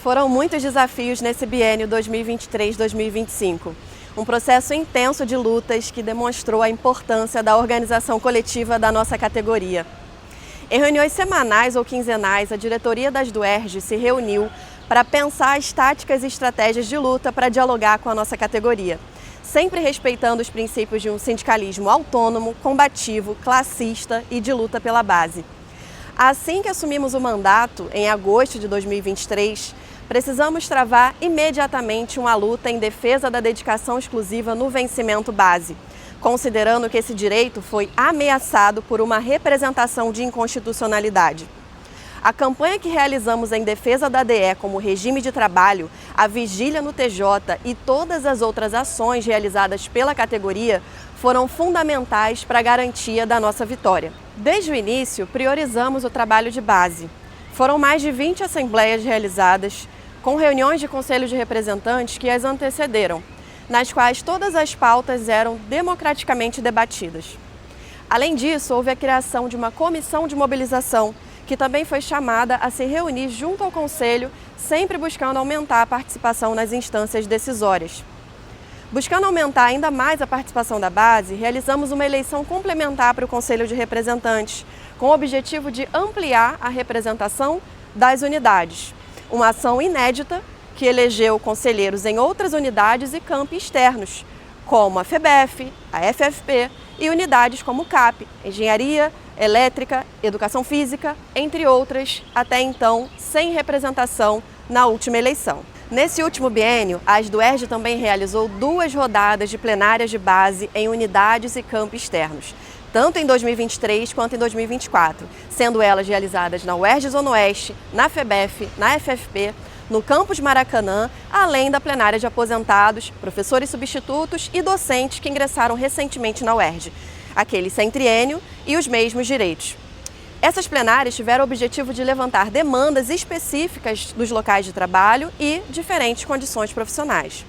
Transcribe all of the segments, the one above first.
Foram muitos desafios nesse biênio 2023-2025. Um processo intenso de lutas que demonstrou a importância da organização coletiva da nossa categoria. Em reuniões semanais ou quinzenais, a diretoria das Duerj se reuniu para pensar as táticas e estratégias de luta para dialogar com a nossa categoria, sempre respeitando os princípios de um sindicalismo autônomo, combativo, classista e de luta pela base. Assim que assumimos o mandato, em agosto de 2023, precisamos travar imediatamente uma luta em defesa da dedicação exclusiva no vencimento base, considerando que esse direito foi ameaçado por uma representação de inconstitucionalidade. A campanha que realizamos em defesa da DE como regime de trabalho, a vigília no TJ e todas as outras ações realizadas pela categoria foram fundamentais para a garantia da nossa vitória. Desde o início, priorizamos o trabalho de base. Foram mais de 20 assembleias realizadas, com reuniões de conselho de representantes que as antecederam, nas quais todas as pautas eram democraticamente debatidas. Além disso, houve a criação de uma comissão de mobilização, que também foi chamada a se reunir junto ao Conselho, sempre buscando aumentar a participação nas instâncias decisórias. Buscando aumentar ainda mais a participação da base, realizamos uma eleição complementar para o Conselho de Representantes, com o objetivo de ampliar a representação das unidades. Uma ação inédita que elegeu conselheiros em outras unidades e campi externos, como a FEBEF, a FFP e unidades como o CAP, Engenharia, Elétrica, Educação Física, entre outras, até então sem representação na última eleição. Nesse último biênio, a Duerj também realizou 2 rodadas de plenárias de base em unidades e campi externos, tanto em 2023 quanto em 2024, sendo elas realizadas na UERJ Zona Oeste, na FEBEF, na FFP, no campus Maracanã, além da plenária de aposentados, professores substitutos e docentes que ingressaram recentemente na UERJ, aqueles sem triênio e os mesmos direitos. Essas plenárias tiveram o objetivo de levantar demandas específicas dos locais de trabalho e diferentes condições profissionais.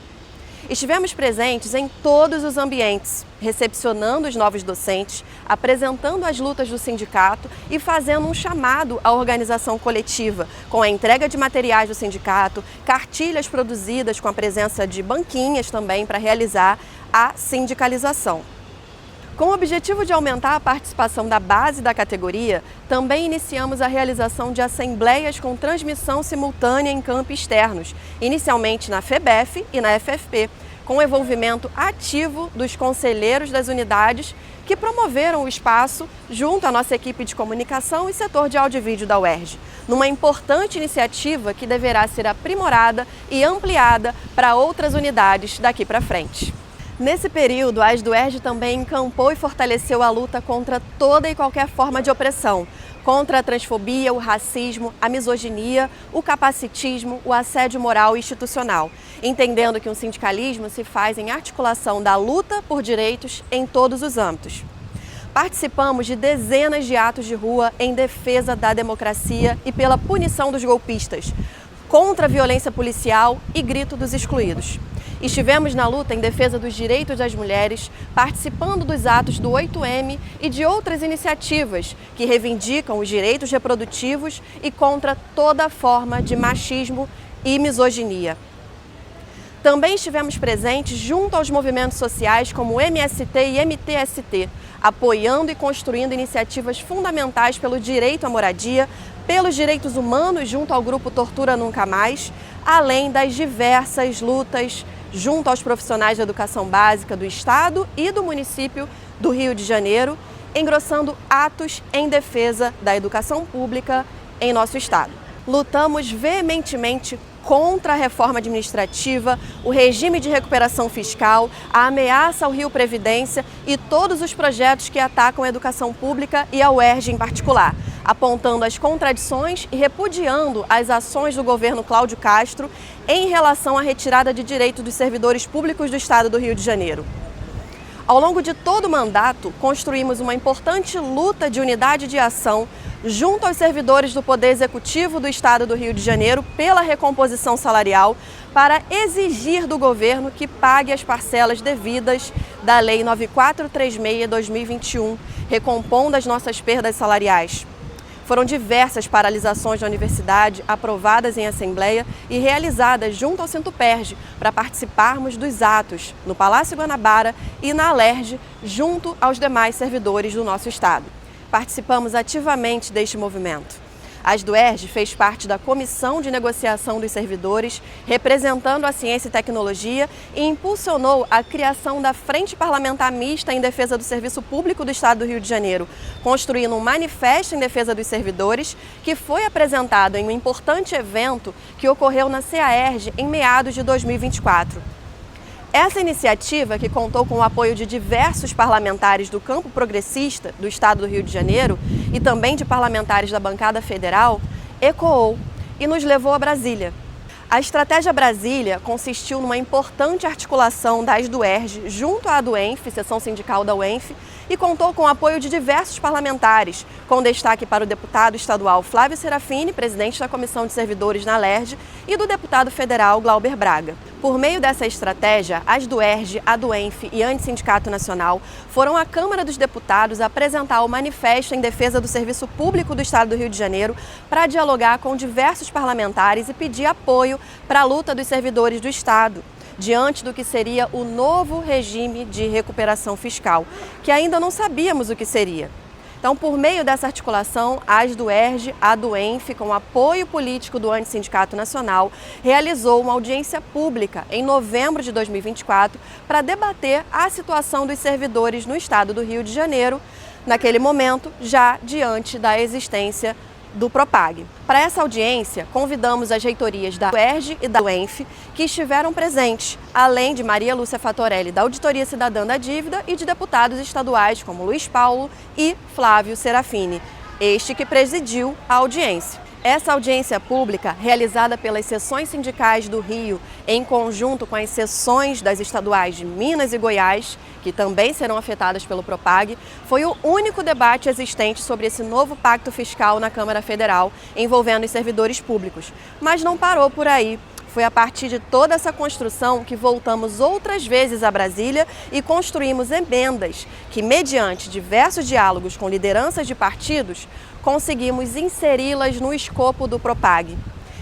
Estivemos presentes em todos os ambientes, recepcionando os novos docentes, apresentando as lutas do sindicato e fazendo um chamado à organização coletiva, com a entrega de materiais do sindicato, cartilhas produzidas com a presença de banquinhas também para realizar a sindicalização. Com o objetivo de aumentar a participação da base da categoria, também iniciamos a realização de assembleias com transmissão simultânea em campi externos, inicialmente na FEBEF e na FFP, com o envolvimento ativo dos conselheiros das unidades que promoveram o espaço junto à nossa equipe de comunicação e setor de áudio e vídeo da UERJ, numa importante iniciativa que deverá ser aprimorada e ampliada para outras unidades daqui para frente. Nesse período, a Duerj também encampou e fortaleceu a luta contra toda e qualquer forma de opressão, contra a transfobia, o racismo, a misoginia, o capacitismo, o assédio moral e institucional, entendendo que um sindicalismo se faz em articulação da luta por direitos em todos os âmbitos. Participamos de dezenas de atos de rua em defesa da democracia e pela punição dos golpistas, contra a violência policial e grito dos excluídos. Estivemos na luta em defesa dos direitos das mulheres, participando dos atos do 8M e de outras iniciativas que reivindicam os direitos reprodutivos e contra toda forma de machismo e misoginia. Também estivemos presentes junto aos movimentos sociais como o MST e MTST, apoiando e construindo iniciativas fundamentais pelo direito à moradia, pelos direitos humanos junto ao grupo Tortura Nunca Mais, além das diversas lutas junto aos profissionais da educação básica do Estado e do município do Rio de Janeiro, engrossando atos em defesa da educação pública em nosso Estado. Lutamos veementemente contra a reforma administrativa, o regime de recuperação fiscal, a ameaça ao Rio Previdência e todos os projetos que atacam a educação pública e a UERJ em particular, apontando as contradições e repudiando as ações do governo Cláudio Castro em relação à retirada de direitos dos servidores públicos do Estado do Rio de Janeiro. Ao longo de todo o mandato, construímos uma importante luta de unidade de ação junto aos servidores do Poder Executivo do Estado do Rio de Janeiro pela recomposição salarial para exigir do governo que pague as parcelas devidas da Lei 9436/2021, recompondo as nossas perdas salariais. Foram diversas paralisações da universidade aprovadas em assembleia e realizadas junto ao Sintuperj para participarmos dos atos no Palácio Guanabara e na Alerj, junto aos demais servidores do nosso estado. Participamos ativamente deste movimento. A ASDUERJ fez parte da Comissão de Negociação dos Servidores, representando a ciência e tecnologia, e impulsionou a criação da Frente Parlamentar Mista em Defesa do Serviço Público do Estado do Rio de Janeiro, construindo um manifesto em defesa dos servidores, que foi apresentado em um importante evento que ocorreu na CAERJ em meados de 2024. Essa iniciativa, que contou com o apoio de diversos parlamentares do campo progressista do Estado do Rio de Janeiro e também de parlamentares da bancada federal, ecoou e nos levou a Brasília. A Estratégia Brasília consistiu numa importante articulação da ASDUERJ junto à ADUENF, seção sindical da UENF, e contou com o apoio de diversos parlamentares, com destaque para o deputado estadual Flávio Serafini, presidente da Comissão de Servidores na Alerj, e do deputado federal Glauber Braga. Por meio dessa estratégia, a ASDUERJ, a ADUENF e a Antissindicato Nacional foram à Câmara dos Deputados apresentar o manifesto em defesa do serviço público do Estado do Rio de Janeiro para dialogar com diversos parlamentares e pedir apoio para a luta dos servidores do Estado, diante do que seria o novo regime de recuperação fiscal, que ainda não sabíamos o que seria. Então, por meio dessa articulação, a ASDUERJ, a ADUENF, com o apoio político do Antissindicato Nacional, realizou uma audiência pública em novembro de 2024 para debater a situação dos servidores no Estado do Rio de Janeiro, naquele momento, já diante da existência do PROPAG. Para essa audiência, convidamos as reitorias da UERJ e da UENF, que estiveram presentes, além de Maria Lúcia Fatorelli, da Auditoria Cidadã da Dívida, e de deputados estaduais como Luiz Paulo e Flávio Serafini, este que presidiu a audiência. Essa audiência pública, realizada pelas seções sindicais do Rio, em conjunto com as seções das estaduais de Minas e Goiás, que também serão afetadas pelo PROPAG, foi o único debate existente sobre esse novo pacto fiscal na Câmara Federal, envolvendo os servidores públicos. Mas não parou por aí. Foi a partir de toda essa construção que voltamos outras vezes a Brasília e construímos emendas que, mediante diversos diálogos com lideranças de partidos, conseguimos inseri-las no escopo do PROPAG.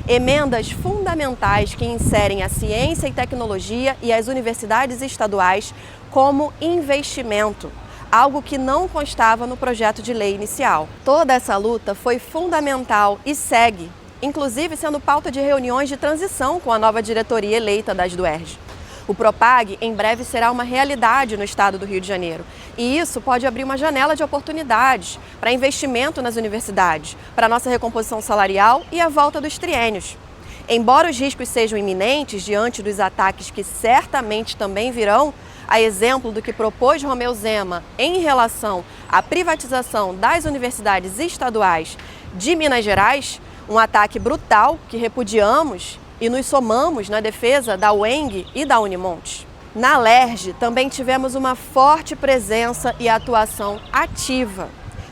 Emendas fundamentais que inserem a ciência e tecnologia e as universidades estaduais como investimento, algo que não constava no projeto de lei inicial. Toda essa luta foi fundamental e segue, inclusive sendo pauta de reuniões de transição com a nova diretoria eleita da ASDUERJ. O PROPAG em breve será uma realidade no estado do Rio de Janeiro, e isso pode abrir uma janela de oportunidades para investimento nas universidades, para a nossa recomposição salarial e a volta dos triênios. Embora os riscos sejam iminentes diante dos ataques que certamente também virão, a exemplo do que propôs Romeu Zema em relação à privatização das universidades estaduais de Minas Gerais, um ataque brutal que repudiamos e nos somamos na defesa da UENG e da Unimonte. Na Alerj também tivemos uma forte presença e atuação ativa,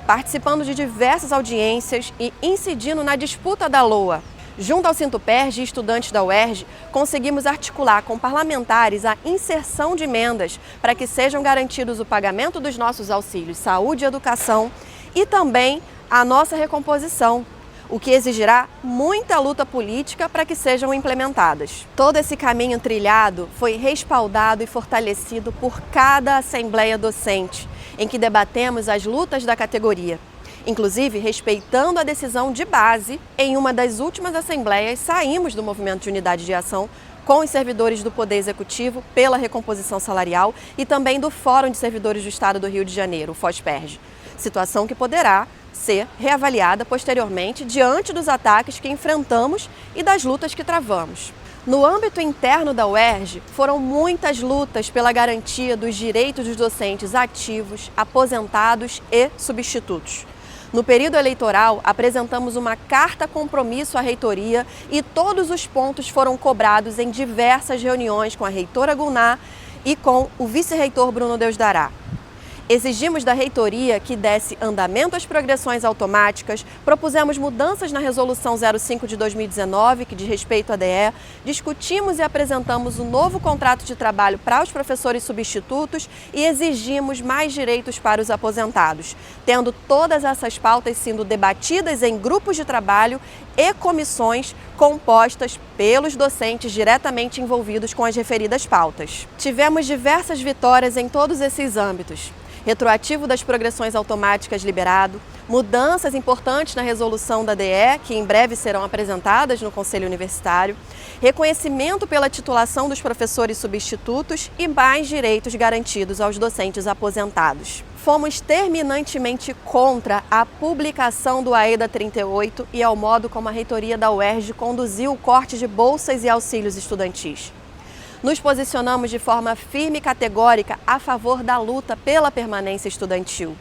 participando de diversas audiências e incidindo na disputa da LOA. Junto ao Sintuperj e estudantes da UERJ, conseguimos articular com parlamentares a inserção de emendas para que sejam garantidos o pagamento dos nossos auxílios saúde e educação e também a nossa recomposição, o que exigirá muita luta política para que sejam implementadas. Todo esse caminho trilhado foi respaldado e fortalecido por cada assembleia docente, em que debatemos as lutas da categoria. Inclusive, respeitando a decisão de base, em uma das últimas assembleias saímos do movimento de unidade de ação com os servidores do Poder Executivo pela recomposição salarial e também do Fórum de Servidores do Estado do Rio de Janeiro, o FOSPERJ, situação que poderá ser reavaliada posteriormente diante dos ataques que enfrentamos e das lutas que travamos. No âmbito interno da UERJ, foram muitas lutas pela garantia dos direitos dos docentes ativos, aposentados e substitutos. No período eleitoral, apresentamos uma carta-compromisso à reitoria e todos os pontos foram cobrados em diversas reuniões com a reitora Gulnar e com o vice-reitor Bruno Deusdará. Exigimos da reitoria que desse andamento às progressões automáticas, propusemos mudanças na Resolução 05 de 2019, que diz respeito à DE, discutimos e apresentamos um novo contrato de trabalho para os professores substitutos e exigimos mais direitos para os aposentados, tendo todas essas pautas sendo debatidas em grupos de trabalho e comissões compostas pelos docentes diretamente envolvidos com as referidas pautas. Tivemos diversas vitórias em todos esses âmbitos. Retroativo das progressões automáticas liberado, mudanças importantes na resolução da DE, que em breve serão apresentadas no Conselho Universitário, reconhecimento pela titulação dos professores substitutos e mais direitos garantidos aos docentes aposentados. Fomos terminantemente contra a publicação do AEDA 38 e ao modo como a reitoria da UERJ conduziu o corte de bolsas e auxílios estudantis. Nos posicionamos de forma firme e categórica a favor da luta pela permanência estudantil.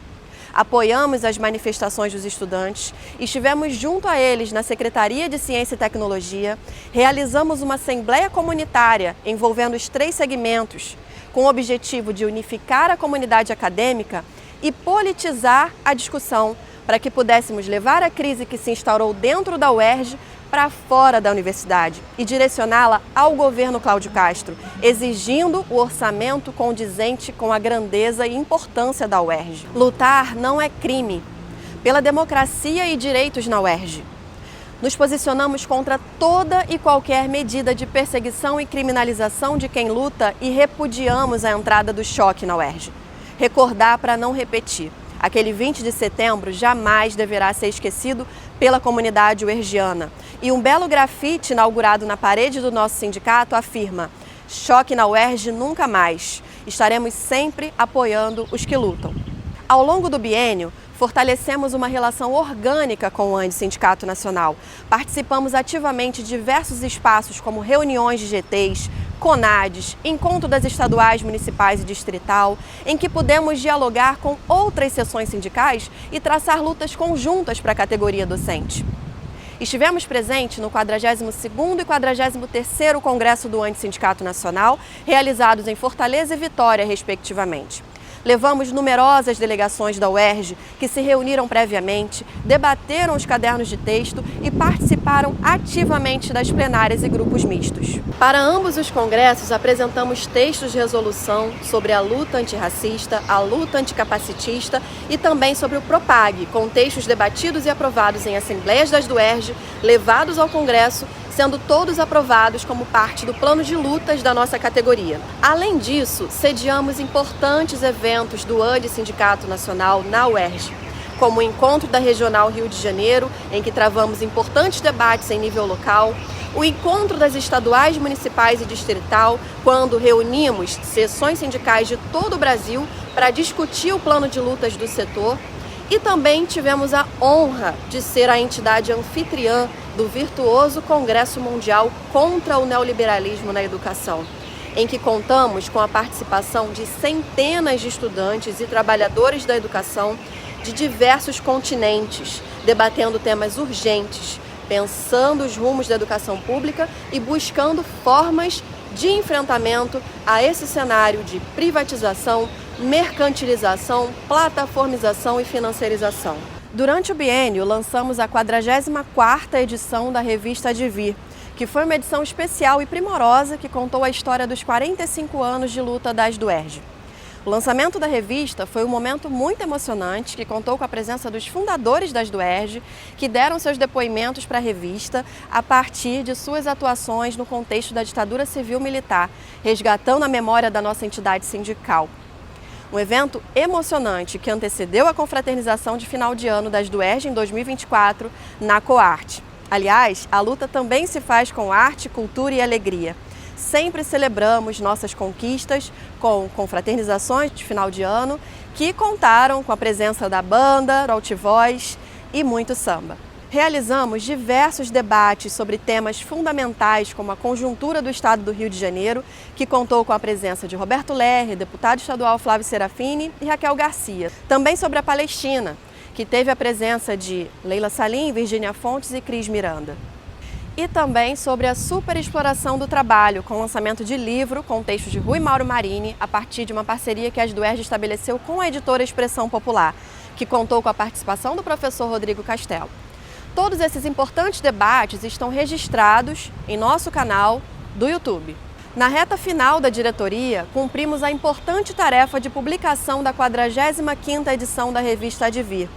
Apoiamos as manifestações dos estudantes, estivemos junto a eles na Secretaria de Ciência e Tecnologia, realizamos uma assembleia comunitária envolvendo os 3 segmentos, com o objetivo de unificar a comunidade acadêmica e politizar a discussão para que pudéssemos levar a crise que se instaurou dentro da UERJ para fora da universidade e direcioná-la ao governo Cláudio Castro, exigindo o orçamento condizente com a grandeza e importância da UERJ. Lutar não é crime. Pela democracia e direitos na UERJ. Nos posicionamos contra toda e qualquer medida de perseguição e criminalização de quem luta e repudiamos a entrada do choque na UERJ. Recordar para não repetir. Aquele 20 de setembro jamais deverá ser esquecido pela comunidade uergiana. E um belo grafite inaugurado na parede do nosso sindicato afirma: choque na UERJ nunca mais. Estaremos sempre apoiando os que lutam. Ao longo do biênio, fortalecemos uma relação orgânica com o ANDE Sindicato Nacional. Participamos ativamente de diversos espaços como reuniões de GTs, CONADES, encontro das estaduais, municipais e distrital, em que pudemos dialogar com outras seções sindicais e traçar lutas conjuntas para a categoria docente. Estivemos presentes no 42º e 43º Congresso do ANDE Sindicato Nacional, realizados em Fortaleza e Vitória, respectivamente. Levamos numerosas delegações da UERJ que se reuniram previamente, debateram os cadernos de texto e participaram ativamente das plenárias e grupos mistos. Para ambos os congressos, apresentamos textos de resolução sobre a luta antirracista, a luta anticapacitista e também sobre o PROPAG, com textos debatidos e aprovados em assembleias das UERJ, levados ao Congresso, sendo todos aprovados como parte do plano de lutas da nossa categoria. Além disso, sediamos importantes eventos do ANDE Sindicato Nacional na UERJ, como o Encontro da Regional Rio de Janeiro, em que travamos importantes debates em nível local, o Encontro das Estaduais, Municipais e Distrital, quando reunimos seções sindicais de todo o Brasil para discutir o plano de lutas do setor, e também tivemos a honra de ser a entidade anfitriã do virtuoso Congresso Mundial contra o Neoliberalismo na Educação, em que contamos com a participação de centenas de estudantes e trabalhadores da educação de diversos continentes, debatendo temas urgentes, pensando os rumos da educação pública e buscando formas de enfrentamento a esse cenário de privatização, mercantilização, plataformização e financiarização. Durante o biênio, lançamos a 44ª edição da revista Advir, que foi uma edição especial e primorosa que contou a história dos 45 anos de luta das UERJ. O lançamento da revista foi um momento muito emocionante que contou com a presença dos fundadores das UERJ, que deram seus depoimentos para a revista a partir de suas atuações no contexto da ditadura civil-militar, resgatando a memória da nossa entidade sindical. Um evento emocionante que antecedeu a confraternização de final de ano das UERJ em 2024 na Coarte. Aliás, a luta também se faz com arte, cultura e alegria. Sempre celebramos nossas conquistas com confraternizações de final de ano que contaram com a presença da banda, Altivoz e muito samba. Realizamos diversos debates sobre temas fundamentais como a conjuntura do Estado do Rio de Janeiro, que contou com a presença de Roberto Lerre, deputado estadual Flávio Serafini e Raquel Garcia. Também sobre a Palestina, que teve a presença de Leila Salim, Virgínia Fontes e Cris Miranda. e também sobre a superexploração do trabalho, com o lançamento de livro com textos de Rui Mauro Marini, a partir de uma parceria que a Asduerj estabeleceu com a editora Expressão Popular, que contou com a participação do professor Rodrigo Castelo. Todos esses importantes debates estão registrados em nosso canal do YouTube. Na reta final da diretoria, cumprimos a importante tarefa de publicação da 45ª edição da revista Advir.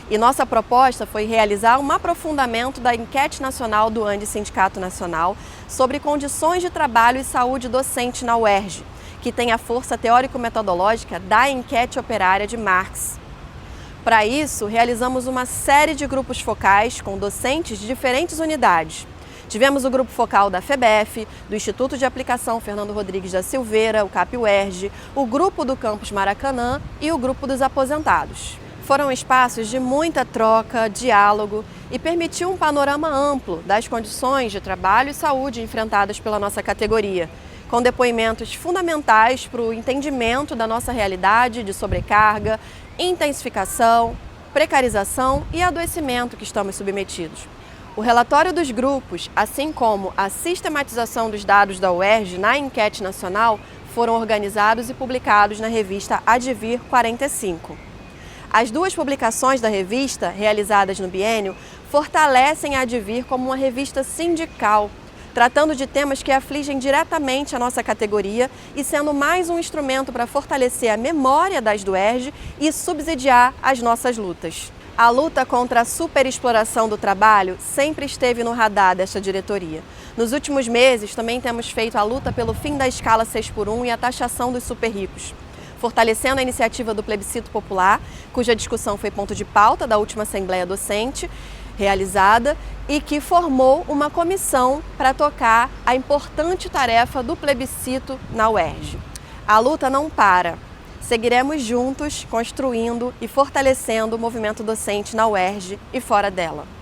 E nossa proposta foi realizar um aprofundamento da enquete nacional do ANDE Sindicato Nacional sobre condições de trabalho e saúde docente na UERJ, que tem a força teórico-metodológica da enquete operária de Marx. Para isso, realizamos uma série de grupos focais com docentes de diferentes unidades. Tivemos o grupo focal da FEBEF, do Instituto de Aplicação Fernando Rodrigues da Silveira, o CAP-UERJ, o grupo do Campus Maracanã e o grupo dos aposentados. Foram espaços de muita troca, diálogo e permitiu um panorama amplo das condições de trabalho e saúde enfrentadas pela nossa categoria, com depoimentos fundamentais para o entendimento da nossa realidade de sobrecarga, intensificação, precarização e adoecimento que estamos submetidos. O relatório dos grupos, assim como a sistematização dos dados da UERJ na enquete nacional, foram organizados e publicados na revista Advir 45. As duas publicações da revista, realizadas no biênio, fortalecem a Advir como uma revista sindical, tratando de temas que afligem diretamente a nossa categoria e sendo mais um instrumento para fortalecer a memória da Asduerj e subsidiar as nossas lutas. A luta contra a superexploração do trabalho sempre esteve no radar desta diretoria. Nos últimos meses, também temos feito a luta pelo fim da escala 6x1 e a taxação dos super-ricos, fortalecendo a iniciativa do plebiscito popular, cuja discussão foi ponto de pauta da última Assembleia Docente realizada e que formou uma comissão para tocar a importante tarefa do plebiscito na UERJ. A luta não para. Seguiremos juntos construindo e fortalecendo o movimento docente na UERJ e fora dela.